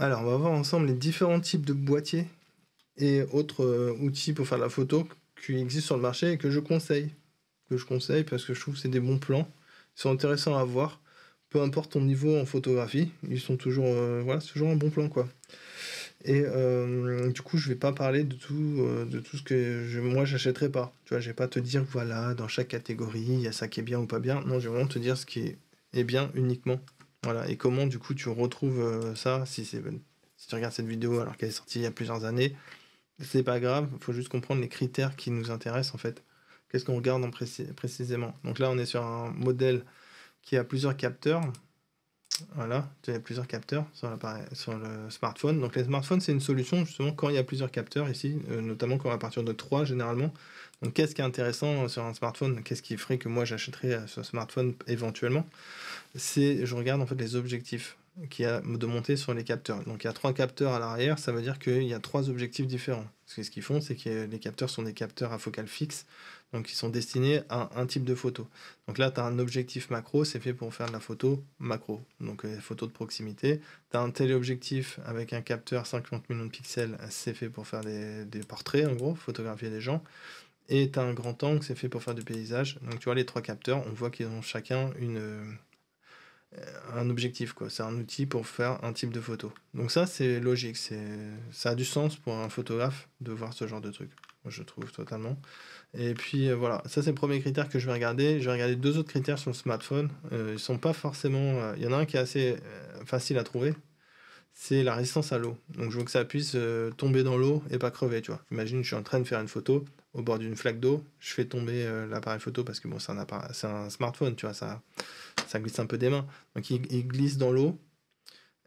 Alors, on va voir ensemble les différents types de boîtiers et autres outils pour faire de la photo qui existent sur le marché et que je conseille. Que je conseille parce que je trouve que c'est des bons plans. Ils sont intéressants à voir. Peu importe ton niveau en photographie, ils sont toujours, voilà, c'est toujours un bon plan, quoi. Et du coup, je vais pas parler de tout ce que moi, j'achèterais pas. Tu vois, je vais pas te dire, voilà, dans chaque catégorie, il y a ça qui est bien ou pas bien. Non, je vais vraiment te dire ce qui est bien uniquement. Voilà, et comment, du coup, tu retrouves ça si tu regardes cette vidéo alors qu'elle est sortie il y a plusieurs années. C'est pas grave, il faut juste comprendre les critères qui nous intéressent, en fait. Qu'est-ce qu'on regarde précisément. Donc là, on est sur un modèle qui a plusieurs capteurs. Voilà, tu as plusieurs capteurs sur le smartphone. Donc les smartphones, c'est une solution justement quand il y a plusieurs capteurs ici, notamment quand à partir de 3 généralement. Donc qu'est-ce qui est intéressant sur un smartphone? Qu'est-ce qui ferait que moi j'achèterais ce smartphone éventuellement? Je regarde en fait les objectifs qu'il y a de monter sur les capteurs. Donc il y a 3 capteurs à l'arrière, ça veut dire qu'il y a 3 objectifs différents. Parce que ce qu'ils font, c'est que les capteurs sont des capteurs à focale fixe, donc ils sont destinés à un type de photo. Donc là, tu as un objectif macro, c'est fait pour faire de la photo macro, donc photo de proximité. Tu as un téléobjectif avec un capteur 50 millions de pixels, c'est fait pour faire des portraits, en gros, photographier des gens. Et tu as un grand angle, c'est fait pour faire du paysage. Donc tu vois, les 3 capteurs, on voit qu'ils ont chacun un objectif, quoi. C'est un outil pour faire un type de photo. Donc ça, c'est logique. Ça a du sens pour un photographe de voir ce genre de truc. Moi, je trouve totalement. Et puis voilà, ça c'est le premier critère que je vais regarder. Je vais regarder 2 autres critères sur le smartphone. Ils sont pas forcément. Il y en a un qui est assez facile à trouver. C'est la résistance à l'eau. Donc je veux que ça puisse tomber dans l'eau et pas crever, tu vois. Imagine, je suis en train de faire une photo au bord d'une flaque d'eau, je fais tomber l'appareil photo parce que bon, c'est un smartphone, tu vois, ça glisse un peu des mains. Donc il glisse dans l'eau,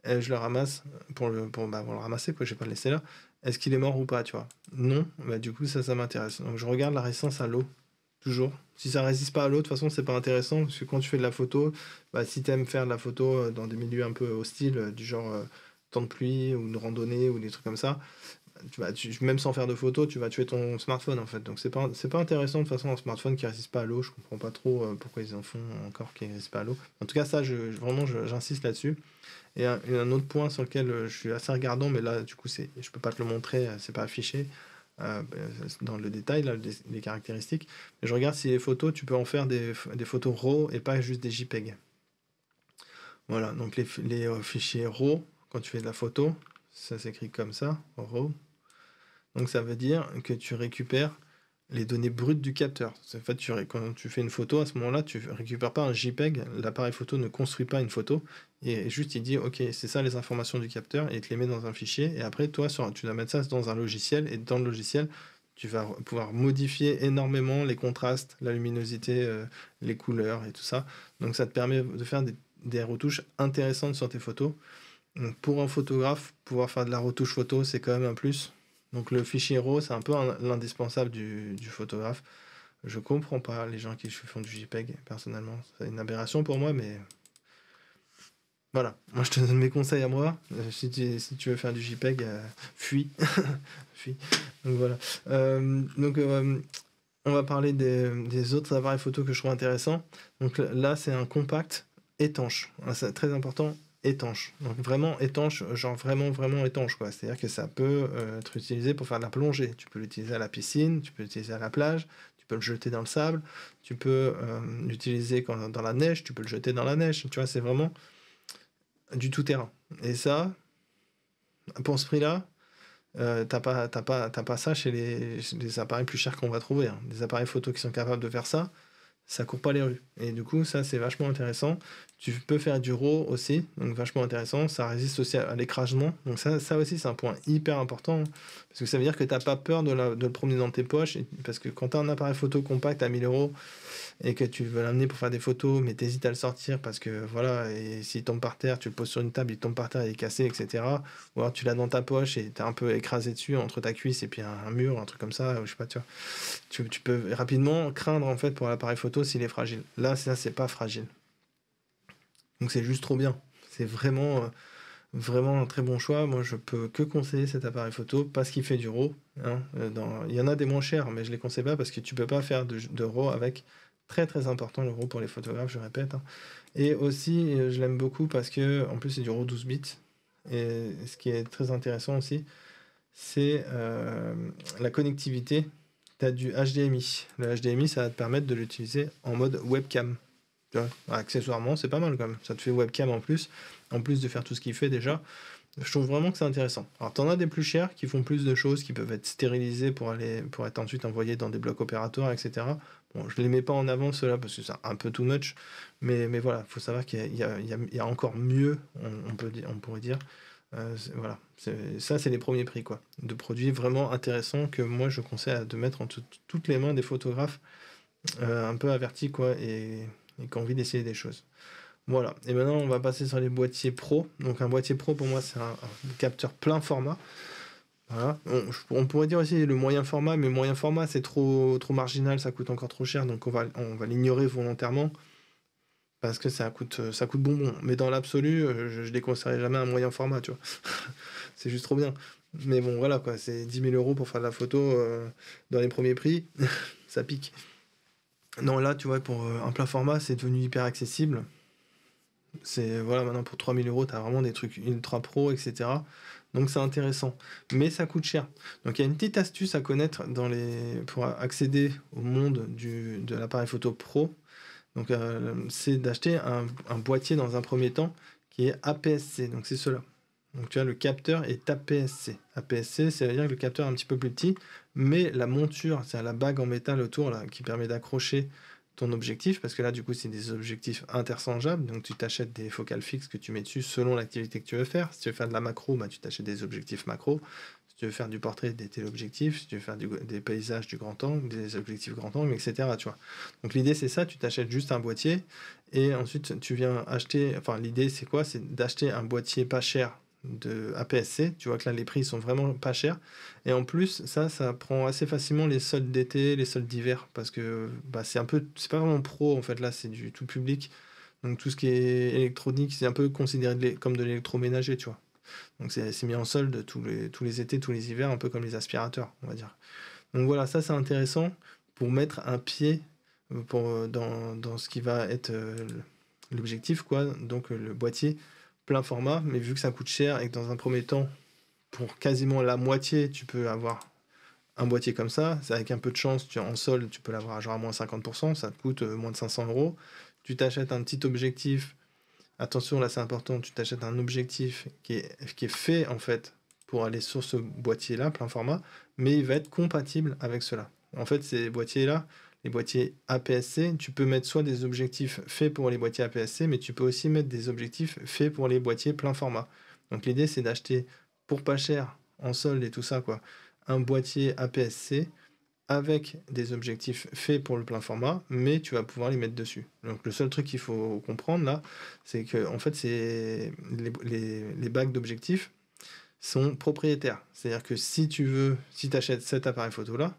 et je le ramasse pour le ramasser, quoi, je vais pas le laisser là. Est-ce qu'il est mort ou pas, tu vois? Non, bah du coup ça m'intéresse. Donc je regarde la résistance à l'eau, toujours. Si ça résiste pas à l'eau, de toute façon c'est pas intéressant, parce que quand tu fais de la photo, bah, si tu aimes faire de la photo dans des milieux un peu hostiles, du genre temps de pluie ou de randonnée ou des trucs comme ça, même sans faire de photos, tu vas tuer ton smartphone en fait. Donc c'est pas intéressant de toute façon un smartphone qui résiste pas à l'eau. Je comprends pas trop pourquoi ils en font encore qui résiste pas à l'eau. En tout cas ça, vraiment j'insiste là-dessus. Et un autre point sur lequel je suis assez regardant, mais là du coup je peux pas te le montrer, c'est pas affiché dans le détail là, les caractéristiques. Mais je regarde si les photos, tu peux en faire des photos RAW et pas juste des JPEG. Voilà, donc les fichiers RAW, quand tu fais de la photo, ça s'écrit comme ça, RAW. Donc ça veut dire que tu récupères les données brutes du capteur. En fait, quand tu fais une photo, à ce moment-là, tu récupères pas un JPEG, l'appareil photo ne construit pas une photo, et juste il dit, ok, c'est ça les informations du capteur, et il te les met dans un fichier, et après, toi, tu dois mettre ça dans un logiciel, et dans le logiciel, tu vas pouvoir modifier énormément les contrastes, la luminosité, les couleurs, et tout ça. Donc ça te permet de faire des retouches intéressantes sur tes photos. Donc pour un photographe, pouvoir faire de la retouche photo, c'est quand même un plus. Donc le fichier RAW, c'est un peu l'indispensable du photographe. Je comprends pas les gens qui font du JPEG, personnellement. C'est une aberration pour moi, mais voilà. Moi, je te donne mes conseils à moi. Si tu veux faire du JPEG, fuis. Fuis. Donc voilà. On va parler des autres appareils photo que je trouve intéressants. Donc là, c'est un compact étanche. C'est très important, étanche. Donc vraiment étanche, genre vraiment, vraiment étanche, quoi. C'est-à-dire que ça peut être utilisé pour faire de la plongée. Tu peux l'utiliser à la piscine, tu peux l'utiliser à la plage, tu peux le jeter dans le sable, tu peux l'utiliser dans la neige, tu peux le jeter dans la neige. Tu vois, c'est vraiment du tout-terrain. Et ça, pour ce prix-là, t'as pas ça chez les appareils plus chers qu'on va trouver, hein. Des appareils photo qui sont capables de faire ça court pas les rues. Et du coup, ça, c'est vachement intéressant. Tu peux faire du RAW aussi, donc vachement intéressant. Ça résiste aussi à l'écrasement. Donc ça aussi, c'est un point hyper important. Parce que ça veut dire que tu n'as pas peur de le promener dans tes poches. Parce que quand tu as un appareil photo compact à 1000 € et que tu veux l'amener pour faire des photos, mais tu hésites à le sortir parce que voilà, et s'il tombe par terre, tu le poses sur une table, il tombe par terre, il est cassé, etc. Ou alors tu l'as dans ta poche et tu es un peu écrasé dessus entre ta cuisse et puis un mur, un truc comme ça, je sais pas, tu vois. Tu peux rapidement craindre en fait pour l'appareil photo s'il est fragile. Là, ça, c'est pas fragile. Donc c'est juste trop bien. C'est vraiment un très bon choix. Moi, je peux que conseiller cet appareil photo parce qu'il fait du RAW, hein. Il y en a des moins chers, mais je les conseille pas parce que tu peux pas faire de RAW avec. Très très important le RAW pour les photographes, je répète, hein. Et aussi, je l'aime beaucoup parce que en plus c'est du RAW 12 bits. Et ce qui est très intéressant aussi, c'est la connectivité. Tu as du HDMI. Le HDMI, ça va te permettre de l'utiliser en mode webcam. Tu vois, accessoirement, c'est pas mal quand même. Ça te fait webcam en plus de faire tout ce qu'il fait déjà. Je trouve vraiment que c'est intéressant. Alors, t'en as des plus chers qui font plus de choses, qui peuvent être stérilisés pour être ensuite envoyés dans des blocs opératoires, etc. Bon, je les mets pas en avant ceux-là parce que c'est un peu too much, mais voilà, il faut savoir qu'il y a encore mieux, on pourrait dire. Voilà, ça c'est les premiers prix quoi, de produits vraiment intéressants que moi je conseille de mettre entre toutes les mains des photographes un peu avertis quoi et qui ont envie d'essayer des choses. Voilà, et maintenant on va passer sur les boîtiers pro. Donc un boîtier pro pour moi c'est un capteur plein format. Voilà. On pourrait dire aussi le moyen format, mais moyen format c'est trop marginal, ça coûte encore trop cher, donc on va l'ignorer volontairement parce que ça coûte bonbon. Mais dans l'absolu, je déconseillerais jamais un moyen format, tu vois. C'est juste trop bien. Mais bon, voilà quoi, c'est 10 000 € pour faire de la photo dans les premiers prix, ça pique. Non, là, tu vois, pour un plein format, c'est devenu hyper accessible. Voilà, maintenant pour 3 000 €, tu as vraiment des trucs ultra pro, etc. Donc c'est intéressant. Mais ça coûte cher. Donc il y a une petite astuce à connaître pour accéder au monde de l'appareil photo pro. Donc c'est d'acheter un boîtier dans un premier temps qui est APS-C. Donc c'est cela. Donc tu vois, le capteur est APS-C. APS-C, ça veut dire que le capteur est un petit peu plus petit, mais la monture, c'est la bague en métal autour là, qui permet d'accrocher ton objectif, parce que là, du coup, c'est des objectifs interchangeables. Donc, tu t'achètes des focales fixes que tu mets dessus selon l'activité que tu veux faire. Si tu veux faire de la macro, bah, tu t'achètes des objectifs macro. Si tu veux faire du portrait, des téléobjectifs. Si tu veux faire des paysages du grand angle, des objectifs grand angle, etc. Tu vois. Donc, l'idée, c'est ça. Tu t'achètes juste un boîtier et ensuite, tu viens acheter. Enfin, l'idée, c'est quoi? C'est d'acheter un boîtier pas cher de APS-C. Tu vois que là, les prix sont vraiment pas chers. Et en plus, ça prend assez facilement les soldes d'été, les soldes d'hiver, parce que bah, c'est pas vraiment pro en fait, là, c'est du tout public. Donc tout ce qui est électronique, c'est un peu considéré comme de l'électroménager, tu vois. Donc c'est mis en solde tous les étés, tous les hivers, un peu comme les aspirateurs, on va dire. Donc voilà, ça c'est intéressant pour mettre un pied dans ce qui va être l'objectif, quoi. Donc le boîtier plein format, mais vu que ça coûte cher et que dans un premier temps, pour quasiment la moitié, tu peux avoir un boîtier comme ça. C'est avec un peu de chance, en solde, tu peux l'avoir à genre à moins 50%, ça te coûte moins de 500 €. Tu t'achètes un petit objectif. Attention, là c'est important, tu t'achètes un objectif qui est fait en fait pour aller sur ce boîtier-là, plein format, mais il va être compatible avec cela. En fait, ces boîtiers-là, les boîtiers APS-C, tu peux mettre soit des objectifs faits pour les boîtiers APS-C, mais tu peux aussi mettre des objectifs faits pour les boîtiers plein format. Donc l'idée c'est d'acheter pour pas cher, en solde et tout ça, quoi, un boîtier APS-C avec des objectifs faits pour le plein format, mais tu vas pouvoir les mettre dessus. Donc le seul truc qu'il faut comprendre là, c'est que en fait, les bagues d'objectifs sont propriétaires. C'est-à-dire que si tu achètes cet appareil photo là,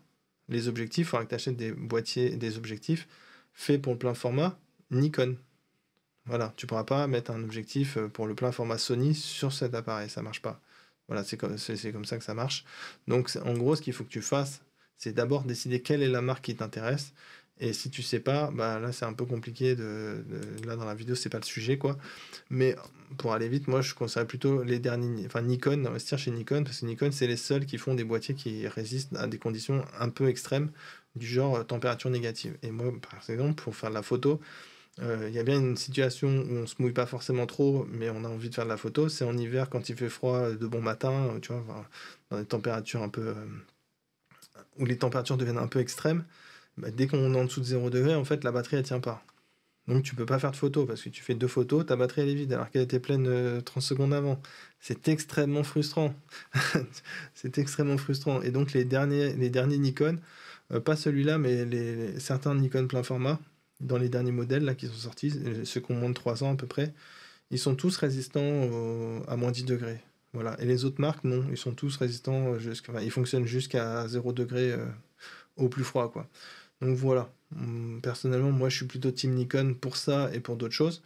les objectifs, il faudra que tu achètes des objectifs faits pour le plein format Nikon. Voilà, tu pourras pas mettre un objectif pour le plein format Sony sur cet appareil, ça marche pas. Voilà, c'est comme ça que ça marche. Donc en gros, ce qu'il faut que tu fasses, c'est d'abord décider quelle est la marque qui t'intéresse. Et si tu sais pas, bah là c'est un peu compliqué là dans la vidéo, c'est pas le sujet quoi. Mais pour aller vite, moi je conseillerais plutôt les derniers, enfin Nikon, investir chez Nikon, parce que Nikon c'est les seuls qui font des boîtiers qui résistent à des conditions un peu extrêmes, du genre température négative. Et moi par exemple, pour faire de la photo, il y a bien une situation où on se mouille pas forcément trop, mais on a envie de faire de la photo, c'est en hiver quand il fait froid de bon matin, tu vois, enfin, dans des températures un peu où les températures deviennent un peu extrêmes. Bah, dès qu'on est en dessous de 0 degré, en fait, la batterie elle tient pas. Donc tu peux pas faire de photos parce que tu fais 2 photos, ta batterie elle est vide alors qu'elle était pleine 30 secondes avant. C'est extrêmement frustrant. C'est extrêmement frustrant. Et donc les derniers Nikon, pas celui-là, mais certains Nikon plein format, dans les derniers modèles là, qui sont sortis, ceux qui ont moins de 3 ans à peu près, ils sont tous résistants à moins 10 degrés. Voilà. Et les autres marques, non, ils sont tous résistants ils fonctionnent jusqu'à 0 degré au plus froid, quoi. Donc voilà. Personnellement, moi je suis plutôt team Nikon pour ça et pour d'autres choses.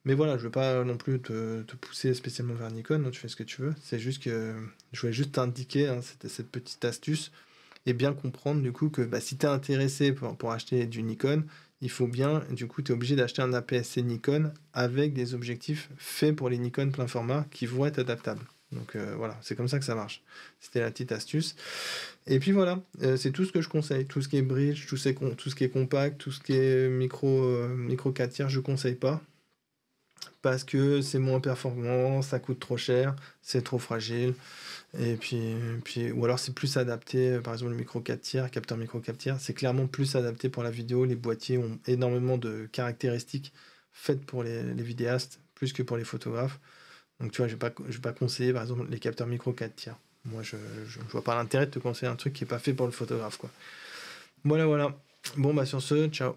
Mais voilà, je veux pas non plus te pousser spécialement vers Nikon, hein, tu fais ce que tu veux. C'est juste que je voulais juste t'indiquer cette petite astuce et bien comprendre du coup que bah, si tu es intéressé pour acheter du Nikon, il faut bien, du coup, tu es obligé d'acheter un APS-C Nikon avec des objectifs faits pour les Nikon plein format qui vont être adaptables. Donc voilà, c'est comme ça que ça marche. C'était la petite astuce. Et puis voilà, c'est tout ce que je conseille. Tout ce qui est bridge, tout ce qui est compact, tout ce qui est micro 4 tiers, je conseille pas. Parce que c'est moins performant, ça coûte trop cher, c'est trop fragile. Ou alors c'est plus adapté, par exemple le micro 4 tiers, capteur micro 4 tiers, c'est clairement plus adapté pour la vidéo. Les boîtiers ont énormément de caractéristiques faites pour les vidéastes, plus que pour les photographes. Donc tu vois, je vais pas conseiller par exemple les capteurs micro 4 tiers. Moi, je vois pas l'intérêt de te conseiller un truc qui est pas fait pour le photographe, quoi. Voilà, voilà. Bon, bah sur ce, ciao.